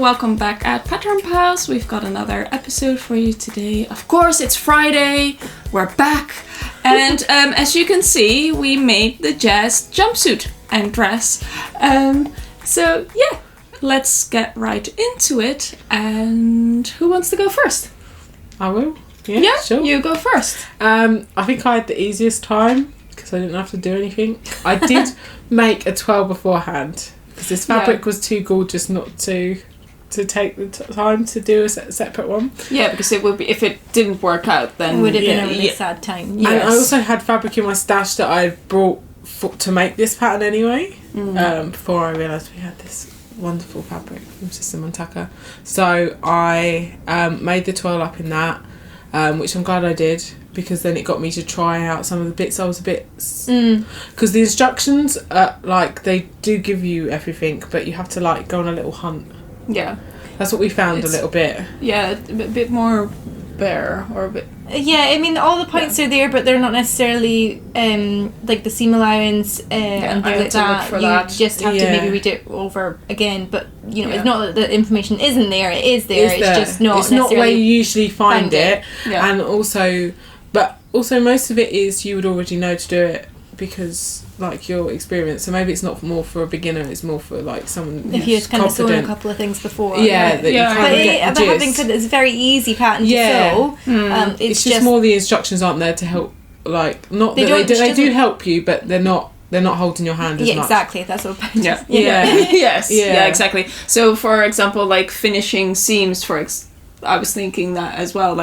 welcome back at Hiya Pals. We've got another episode for you today. Of course, it's Friday. We're back. And as you can see, we made the Jazz jumpsuit and dress. So, yeah, let's get right into it. And who wants to go first? I will. Yeah, sure. You go first. I think I had the easiest time because I didn't have to do anything. I did make a twirl beforehand because this fabric was too gorgeous not to take the time to do a separate one. Yeah, because it would be, if it didn't work out, then it would have been a really sad time. Yes. And I also had fabric in my stash that I brought to make this pattern anyway. Before I realised we had this wonderful fabric from Sister Montaka. So I made the twirl up in that. Which I'm glad I did because then it got me to try out some of the bits I was a bit... Because the instructions, they do give you everything, but you have to, go on a little hunt. Yeah. That's what we found a little bit. Yeah, a bit more bare or a bit... Yeah, I mean, all the points are there, but they're not necessarily, the seam allowance and things like that. You just have to maybe read it over again, but, it's not that the information isn't there, it is there, it's just not necessarily... It's not where you usually find it. Yeah. And also most of it is you would already know to do it because, your experience. So maybe it's not more for a beginner, it's more for, someone who's if you kind of sewn a couple of things before. Yeah, but having said it's a very easy pattern to sew. It's just more the instructions aren't there to help, they do help you, but they're not holding your hand as much. Exactly, that's what I'm Yes. Yeah, exactly. So, for example, finishing seams, I was thinking that as well,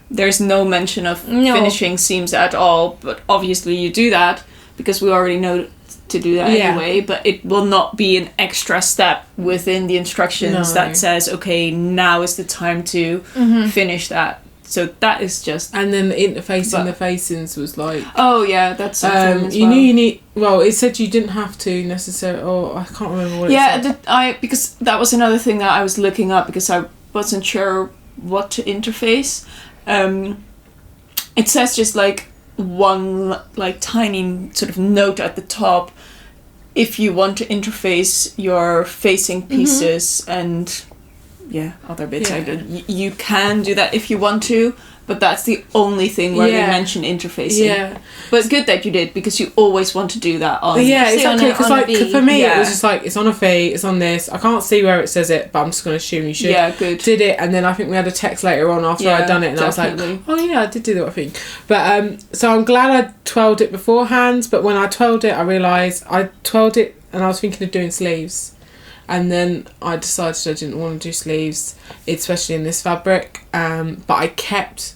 there's no mention of finishing seams at all, but obviously you do that because we already know to do that anyway, but it will not be an extra step within the instructions that says, okay, now is the time to finish that. So that is just... And then the interfacing the facings was oh yeah, that's something as well. You need... Well, it said you didn't have to necessarily... Oh, I can't remember what it said. Yeah, because that was another thing that I was looking up because I wasn't sure what to interface. It says just one tiny sort of note at the top if you want to interface your facing pieces and other bits. You can do that if you want to, but that's the only thing where they mention interfacing. But it's good that you did because you always want to do that on exactly, because for me it was just it's on a V, it's on this, I can't see where it says it, but I'm just going to assume you should. Good. Did it, and then I think we had a text later on after I'd done it, and definitely. I was oh yeah, I did do that thing. But so I'm glad I twirled it beforehand, but when I twirled it I realised I twirled it and I was thinking of doing sleeves. And then I decided I didn't want to do sleeves, especially in this fabric. But I kept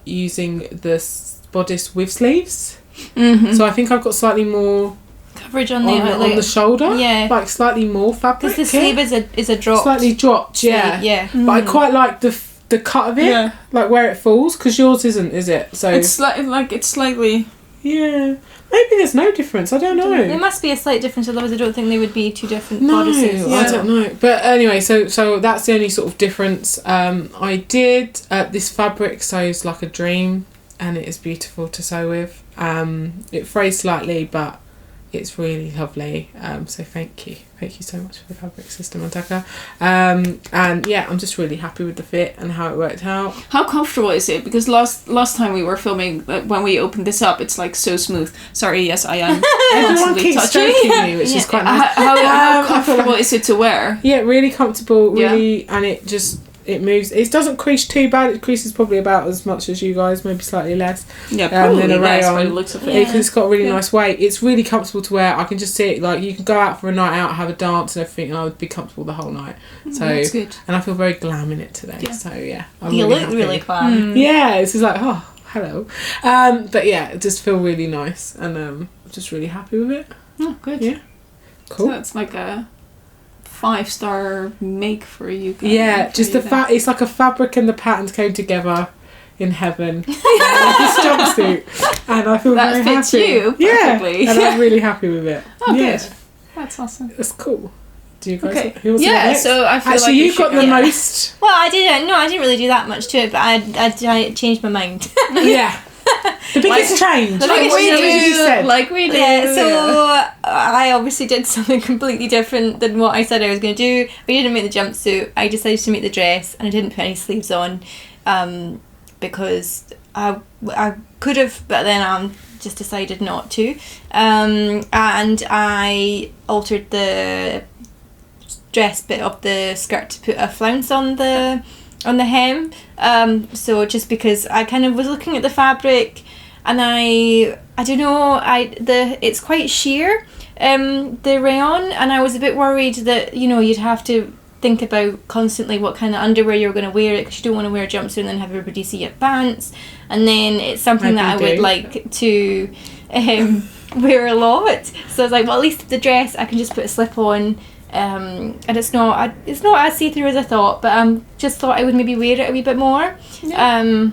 using this bodice with sleeves. So I think I've got slightly more coverage on the shoulder. Yeah, slightly more fabric. Because the sleeve is a drop. Slightly dropped. Yeah. But I quite like the cut of it. Yeah. Where it falls, because yours isn't, is it? So it's slightly. Yeah. Maybe there's no difference. I don't know. There must be a slight difference, otherwise I don't think they would be two different bodices. I don't know. But anyway, so that's the only sort of difference. I did this fabric sews like a dream, and it is beautiful to sew with. It frays slightly, but it's really lovely. So thank you so much for the fabric, Sister Montaka. And I'm just really happy with the fit and how it worked out. How comfortable is it? Because last time we were filming, when we opened this up, it's so smooth. Sorry, yes, I am. Everyone keeps stroking me, which is quite nice. How comfortable is it to wear? Yeah, really comfortable. Really, and it just. It moves. It doesn't crease too bad. It creases probably about as much as you guys, maybe slightly less. Yeah, probably less by the looks of it. Because it's got a really nice weight. It's really comfortable to wear. I can just see it. You can go out for a night out, have a dance and everything, and I would be comfortable the whole night. So that's good. And I feel very glam in it today. Yeah. So you look really glam. Yeah, it's just hello. But yeah, just feel really nice, and I'm just really happy with it. Oh, good. Yeah, cool. So it's a 5-star make for you guys. Yeah, just it's like a fabric and the patterns came together in heaven. This jumpsuit, and I feel very happy. That fits you perfectly. And I'm really happy with it. Oh, good. That's awesome. It's cool. Do you guys? Okay. Who was next? So I feel actually you got the most. Well, I didn't really do that much to it, but I changed my mind. Yeah. The biggest change. Like we do. Yeah, so I obviously did something completely different than what I said I was going to do. I didn't make the jumpsuit. I decided to make the dress, and I didn't put any sleeves on because I could have, but then just decided not to. And I altered the dress bit of the skirt to put a flounce on the hem. So just because I kind of was looking at the fabric, and I don't know, it's quite sheer, the rayon, and I was a bit worried that, you know, you'd have to think about constantly what kind of underwear you're going to wear it, because you don't want to wear a jumpsuit and then have everybody see your pants, and then it's something that I would like to wear a lot. So I was like, well, at least the dress I can just put a slip on. And it's not as see-through as I thought, but just thought I would maybe wear it a wee bit more. Yeah.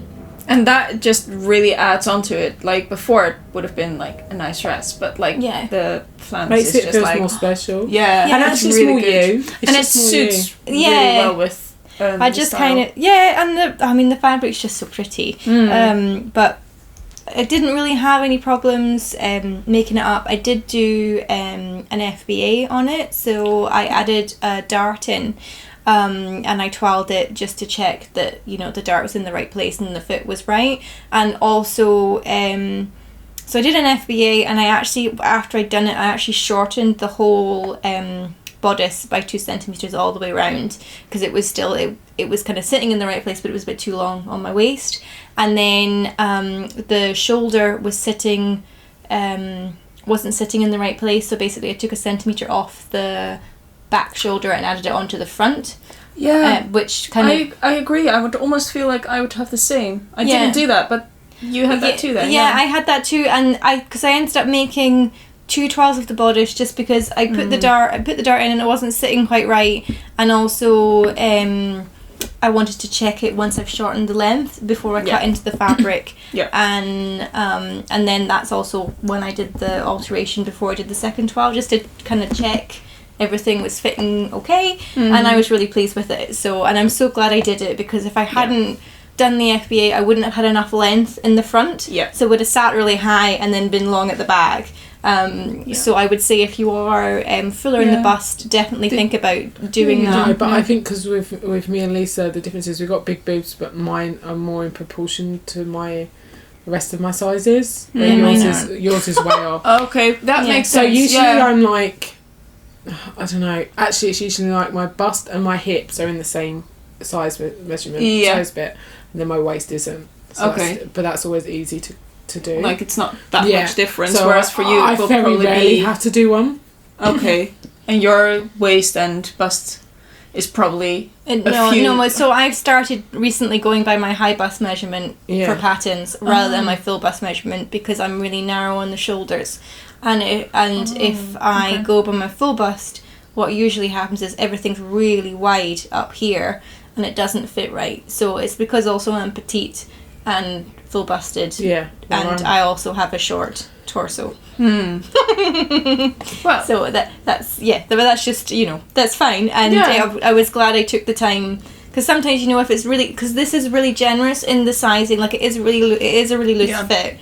And that just really adds onto it. Like before, it would have been like a nice dress, but like the flounce makes is it just feel like more special. Yeah, and that's just really more good. you. And it suits really well with. I just kind of and the fabric's just so pretty. But I didn't really have any problems making it up. I did do an FBA on it, so I added a dart in, and I twirled it just to check that, you know, the dart was in the right place and the fit was right. And also, so I did an FBA, and I actually, after I'd done it, I actually shortened the whole bodice by 2 centimeters all the way around, because it was still it was kind of sitting in the right place, but it was a bit too long on my waist. And then the shoulder was wasn't sitting in the right place, so basically I took 1 centimeter off the back shoulder and added it onto the front. Yeah, which kind of I agree. I would almost feel like I would have the same. I didn't do that, but you had that too then. Yeah, I had that too, and because I ended up making 2 twirls of the bodice just because I put the dart in and it wasn't sitting quite right, and also I wanted to check it once I've shortened the length before I cut into the fabric. And then that's also when I did the alteration before I did the second twirl, just to kind of check everything was fitting okay. And I was really pleased with it. So, and I'm so glad I did it, because if I hadn't done the FBA, I wouldn't have had enough length in the front. So it would have sat really high and then been long at the back. So I would say if you are fuller in the bust, definitely think about doing that. No, but I think because with me and Lisa, the difference is we've got big boobs, but mine are more in proportion to the rest of my sizes. Yours is way off. Okay, that makes sense. So usually I'm like, I don't know. Actually, it's usually like my bust and my hips are in the same size measurement, size bit, and then my waist isn't. So but that's always easy to do. Like, it's not that much difference. So whereas for you, I it will very probably rarely have to do one. Okay, and your waist and bust is probably no. So I've started recently going by my high bust measurement for patterns rather than my full bust measurement, because I'm really narrow on the shoulders, and if I go by my full bust, what usually happens is everything's really wide up here and it doesn't fit right. So it's because also I'm petite and full busted, and I also have a short torso. Well, so that's just, you know, that's fine. And I was glad I took the time, because sometimes, you know, if it's really, because this is really generous in the sizing, like it is a really loose fit,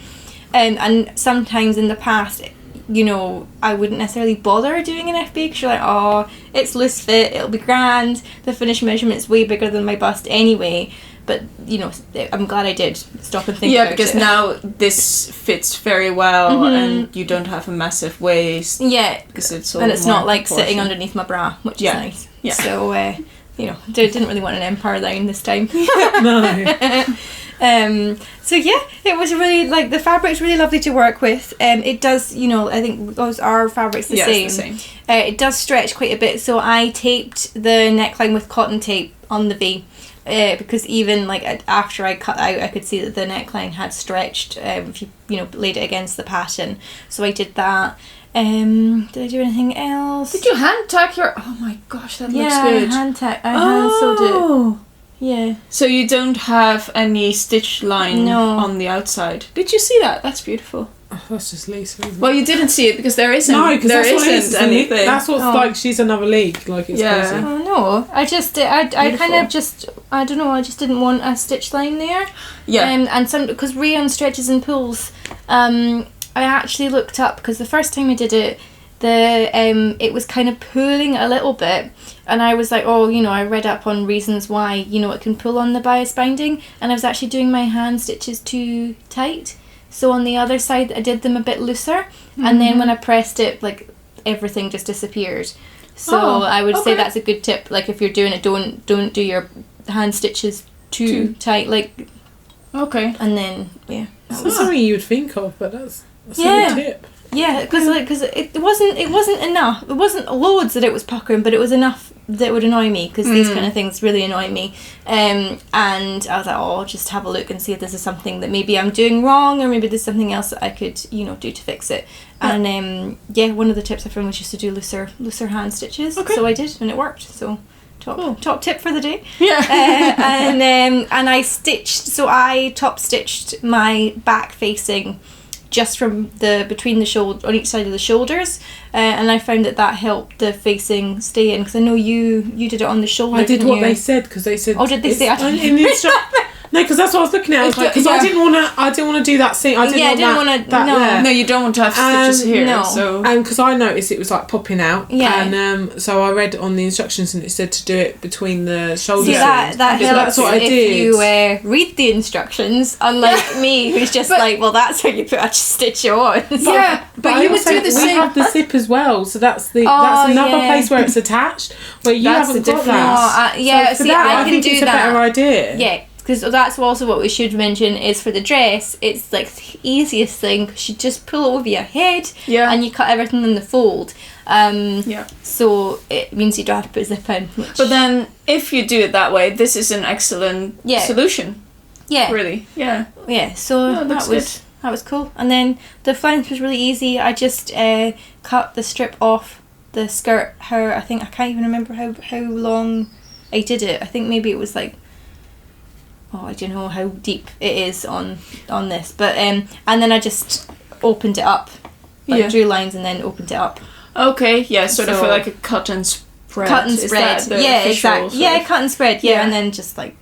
and sometimes in the past, you know, I wouldn't necessarily bother doing an FBA, because you're like, oh, it's loose fit, it'll be grand, the finished measurement's way bigger than my bust anyway. But, you know, I'm glad I did stop and think about it. Yeah, because now this fits very well, and you don't have a massive waist. Yeah, because it's all, and it's not like sitting underneath my bra, which is nice. Yeah. So, you know, didn't really want an empire line this time. No. So yeah, it was really, like, the fabric's really lovely to work with. It does, you know, I think those are fabrics the same. It's the same. It does stretch quite a bit, so I taped the neckline with cotton tape on the V. Because even like after I cut out, I could see that the neckline had stretched if you laid it against the pattern. So I did that. Did I do anything else? Did you hand tack your? Oh my gosh, that looks good. Yeah, hand sewed it. Yeah. So you don't have any stitch line on the outside. Did you see that? That's beautiful. Oh, that's just Lisa, isn't it? Well, you didn't see it because there isn't. No, because there isn't anything. That's what's like. She's another league. Like, it's crazy. Oh no! I kind of just I don't know, I just didn't want a stitch line there. Yeah. And some, because rayon stretches and pulls, I actually looked up, because the first time I did it, it was kind of pulling a little bit, and I was like, oh, you know, I read up on reasons why, you know, it can pull on the bias binding, and I was actually doing my hand stitches too tight, so on the other side I did them a bit looser, and then when I pressed it, like, everything just disappeared. So I would say that's a good tip. Like, if you're doing it, don't do your hand stitches too tight, like. Okay. And then It's not something you would think of, but that's a good tip. Yeah, because it wasn't enough. It wasn't loads that it was puckering, but it was enough that would annoy me, because these kind of things really annoy me. And I was like, I'll just have a look and see if this is something that maybe I'm doing wrong, or maybe there's something else that I could, you know, do to fix it. Yeah. And one of the tips I found was just to do looser hand stitches. Okay. So I did, and it worked. So top tip for the day. Yeah. And I stitched. So I top stitched my back facing just from between the shoulder, on each side of the shoulders, and I found that helped the facing stay in, because I know you did it on the shoulder. I did what they said, because they said. Oh, did they say? No, because that's what I was looking at. I was like, because I didn't want to do that scene. I didn't want that. No, you don't want to have stitches here. No. So. And because I noticed it was like popping out. Yeah. And so I read on the instructions, and it said to do it between the shoulders. See, that helps. That's what I did. If you read the instructions, unlike me, who's just like, well, that's how you put a stitch on. But you would do the same. We have the zip as well, so that's another place where it's attached, where you haven't got that. So see, I can do it's that. a better idea. Yeah. Because that's also what we should mention is for the dress, it's like the easiest thing, because you just pull it over your head and you cut everything in the fold. So it means you don't have to put a zip in. But then if you do it that way, this is an excellent solution. Yeah. Really. Yeah. Yeah, so that was cool. And then the flange was really easy. I just cut the strip off the skirt. I can't even remember how long I did it. I think maybe it was like, I don't know how deep it is on this, but and then I just opened it up, drew lines and then opened it up. Okay, sort of like a cut and spread. Cut and spread, exactly. Yeah, cut and spread, and then just like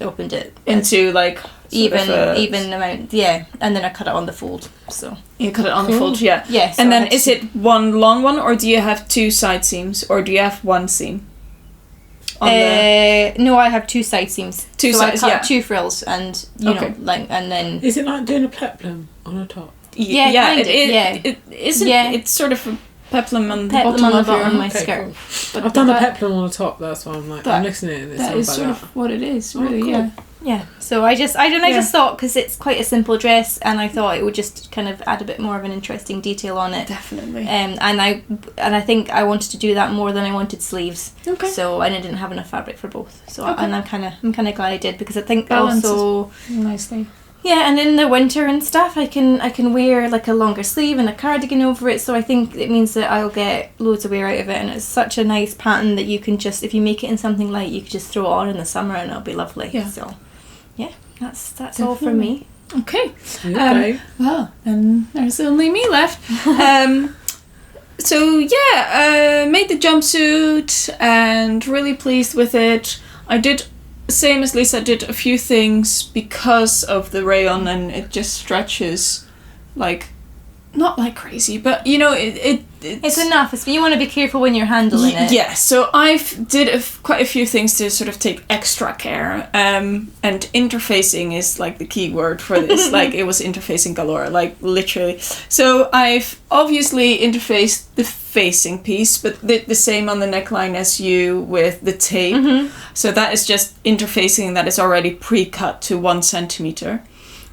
opened it into like even amount, and then I cut it on the fold. So you cut it on the fold, so and then is it one long one, or do you have two side seams, or do you have one seam? No, I have two side seams. Two sides, I cut two frills, and you know, like, and then. Is it like doing a peplum on the top? It isn't. It's sort of a peplum on the bottom of my skirt. Cool. I've done a peplum on the top. That's why I'm like, I'm listening to it. That is sort of what it is, really. Cool. Yeah. So I just thought, because it's quite a simple dress, and I thought it would just kind of add a bit more of an interesting detail on it. Definitely. And I think I wanted to do that more than I wanted sleeves. Okay. So I didn't have enough fabric for both. So and I'm kind of glad I did, because I think balances also nicely. Yeah, and in the winter and stuff, I can wear like a longer sleeve and a cardigan over it, so I think it means that I'll get loads of wear out of it, and it's such a nice pattern that you can just, if you make it in something light, you can just throw it on in the summer and it'll be lovely. Yeah. So, yeah, that's Definitely. All from me. Okay. Well, then there's only me left. So made the jumpsuit and really pleased with it. I did. Same as Lisa, did a few things because of the rayon, and it just stretches like, not like crazy, but you know, it's enough. You want to be careful when you're handling it. Yeah, so I've did quite a few things to sort of take extra care, and interfacing is like the key word for this. Like, it was interfacing galore, like literally. So I've obviously interfaced the facing piece, but the same on the neckline as you with the tape. Mm-hmm. So that is just interfacing that is already pre-cut to 1 centimeter.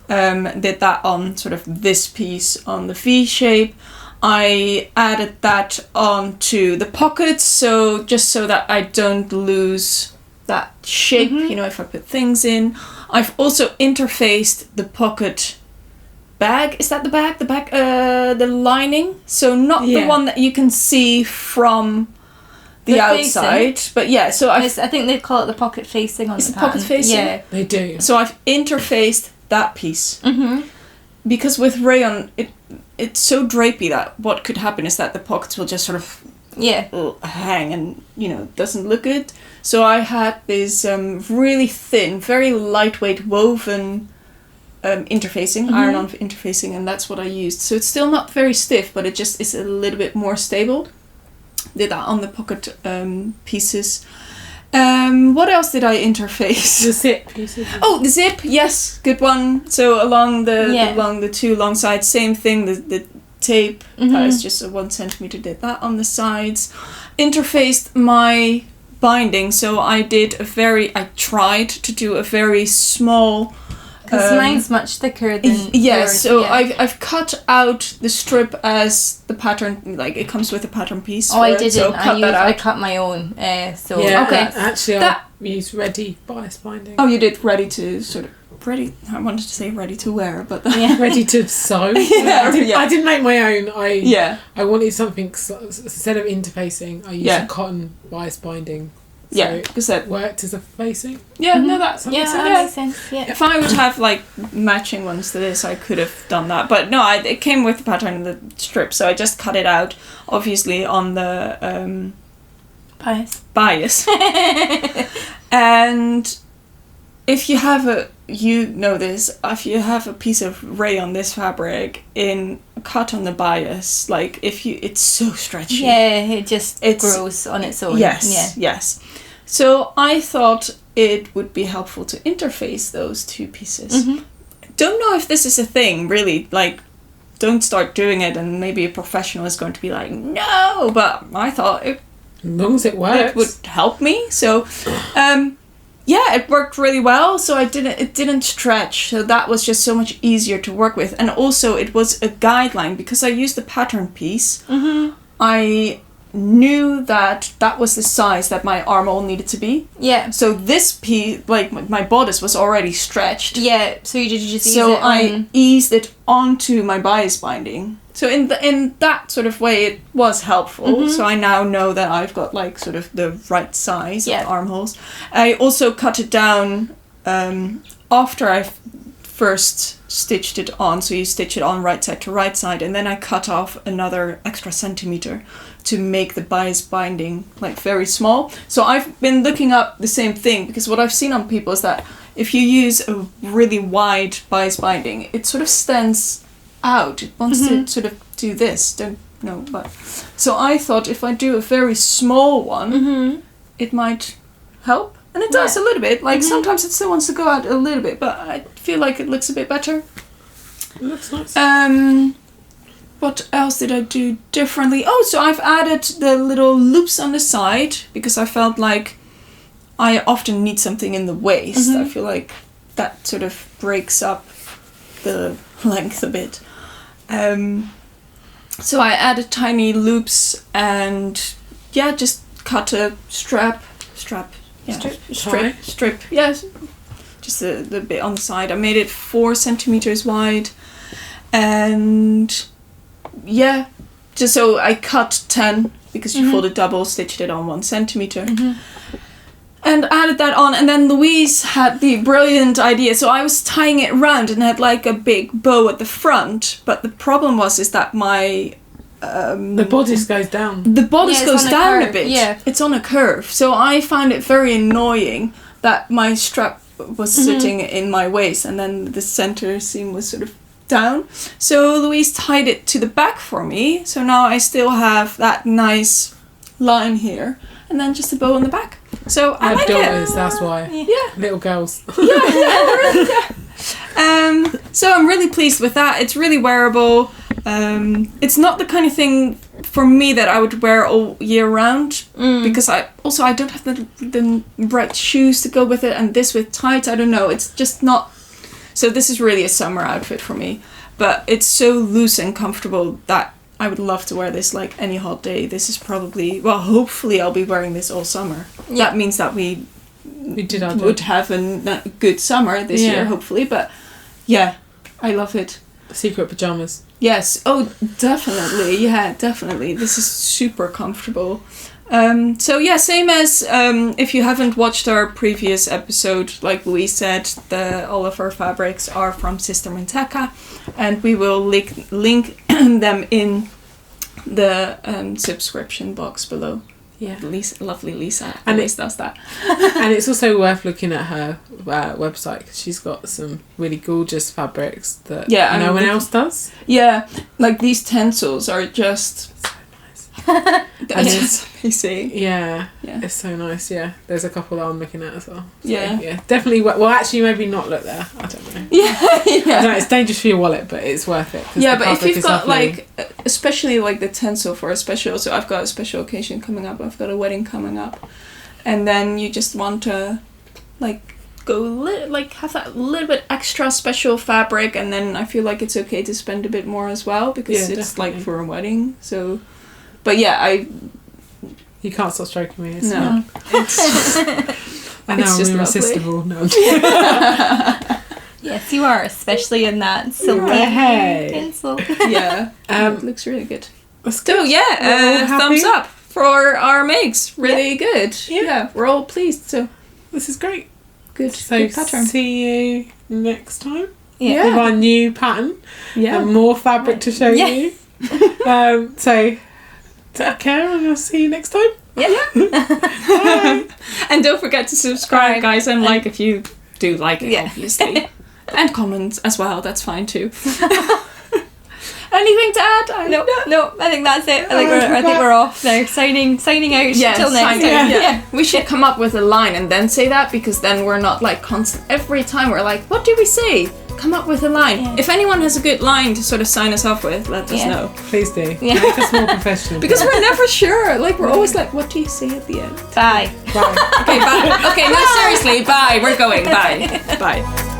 Did that on sort of this piece on the V shape. I added that onto the pockets, so just so that I don't lose that shape, you know, if I put things in. I've also interfaced the pocket bag. Is that the bag? The lining. So not the one that you can see from the outside, facing. But yeah. So I think they call it the pocket facing on the pattern. Pocket facing? Yeah, they do. So I've interfaced that piece because with rayon, it's so drapey that what could happen is that the pockets will just sort of hang and, doesn't look good. So I had this really thin, very lightweight woven interfacing, iron-on interfacing, and that's what I used. So it's still not very stiff, but it just is a little bit more stable. Did that on the pocket pieces. What else did I interface? The zip pieces. Oh, the zip, yes, good one. So along the two long sides, same thing. The tape is just a 1 centimeter. Did that on the sides. Interfaced my binding. So I tried to do a very small. Because mine's much thicker than yours. So I've cut out the strip as the pattern, like it comes with a pattern piece. Oh, I didn't. So I cut my own. So okay. Actually, I used ready bias binding. Oh, you did ready to I wanted to say ready to wear, but ready to sew. I didn't make my own. I wanted something instead of interfacing. I used a cotton bias binding. So because that worked as a facing. Yeah, no, that makes sense. Yeah. If I would have like matching ones to this, I could have done that. But no, it came with the pattern and the strip, so I just cut it out, obviously on the bias. And if you have if you have a piece of rayon this fabric cut on the bias, like it's so stretchy. Yeah, it just grows on its own. Yes. So I thought it would be helpful to interface those two pieces. Don't know if this is a thing, really. Like, don't start doing it, and maybe a professional is going to be like, no. But I thought as long as it works, it would help me. So, it worked really well. So it didn't stretch. So that was just so much easier to work with. And also it was a guideline because I used the pattern piece. I knew that was the size that my armhole needed to be. Yeah. So this piece, like my bodice, was already stretched. Yeah. So you just ease it. So I eased it onto my bias binding. So in that sort of way, it was helpful. So I now know that I've got like sort of the right size of armholes. I also cut it down after I first stitched it on. So you stitch it on right side to right side, and then I cut off another extra centimeter to make the bias binding like very small. So I've been looking up the same thing, because what I've seen on people is that if you use a really wide bias binding, it sort of stands out. It wants to sort of do this. Don't know, but so I thought if I do a very small one, it might help, and it does a little bit. Like sometimes it still wants to go out a little bit, but I feel like it looks a bit better. It looks nice. What else did I do differently? Oh, so I've added the little loops on the side because I felt like I often need something in the waist. I feel like that sort of breaks up the length a bit. So I added tiny loops and just cut a strip. Yes, just the bit on the side. I made it 4 centimeters wide, and just so I cut 10 because you fold it double, stitched it on 1 centimeter. And added that on, and then Louise had the brilliant idea. So I was tying it around and had like a big bow at the front, but the problem is that my the bodice goes down. The bodice goes down a bit. Yeah, it's on a curve. So I found it very annoying that my strap was sitting in my waist, and then the center seam was sort of down. So Louise tied it to the back for me. So now I still have that nice line here, and then just a bow on the back. So I like daughters, that's why. Yeah. Little girls. Yeah. So I'm really pleased with that. It's really wearable. It's not the kind of thing for me that I would wear all year round, because I don't have the right shoes to go with it, and this with tights, I don't know. It's just not. So this is really a summer outfit for me, but it's so loose and comfortable that I would love to wear this like any hot day. This is probably, hopefully I'll be wearing this all summer. Yeah. That means that we would have a good summer this year, hopefully. But I love it. Secret pajamas. Yes. Oh, definitely. Yeah, definitely. This is super comfortable. Same as if you haven't watched our previous episode, like Louise said, all of our fabrics are from Sister Manteca, and we will link them in the subscription box below. Yeah, lovely Lisa and always does that. And it's also worth looking at her website because she's got some really gorgeous fabrics that no one else does. Yeah, like these tencels are just so nice. That's amazing. Yeah, it's so nice. Yeah, there's a couple that I'm looking at as well. So, yeah, definitely. Well, actually, maybe not look there. I don't know. Yeah. I don't know, it's dangerous for your wallet, but it's worth it. Yeah, but if you've got like, especially like the tencel for a special, so I've got a special occasion coming up. I've got a wedding coming up, and then you just want to, like, have that little bit extra special fabric, and then I feel like it's okay to spend a bit more as well because it's definitely. Like for a wedding. So, but yeah, you can't stop stroking me. No, I know it's just irresistible. No. Yes, you are, especially in that silver pencil. Yeah, it looks really good. So yeah, thumbs up for our makes. Really good. Yeah, we're all pleased. So this is great. Good. So good pattern. See you next time. Yeah. With our new pattern. Yeah. And more fabric to show you. So take care, and I'll see you next time. Yeah. Bye. And don't forget to subscribe, guys, and like if you do like it, obviously. And comment as well, that's fine too. Anything to add? No, I think that's it. I think we're off now. Signing out till next time. Yeah. We should come up with a line and then say that, because then we're not like constant. Every time we're like, what do we say? Come up with a line. Yeah. If anyone has a good line to sort of sign us off with, let us know. Please do. Yeah. Make us more professional. Because we're never sure. Like, we're always like, what do you say at the end? Bye. Okay, bye. Okay, no, seriously, bye. We're going. Bye. Bye.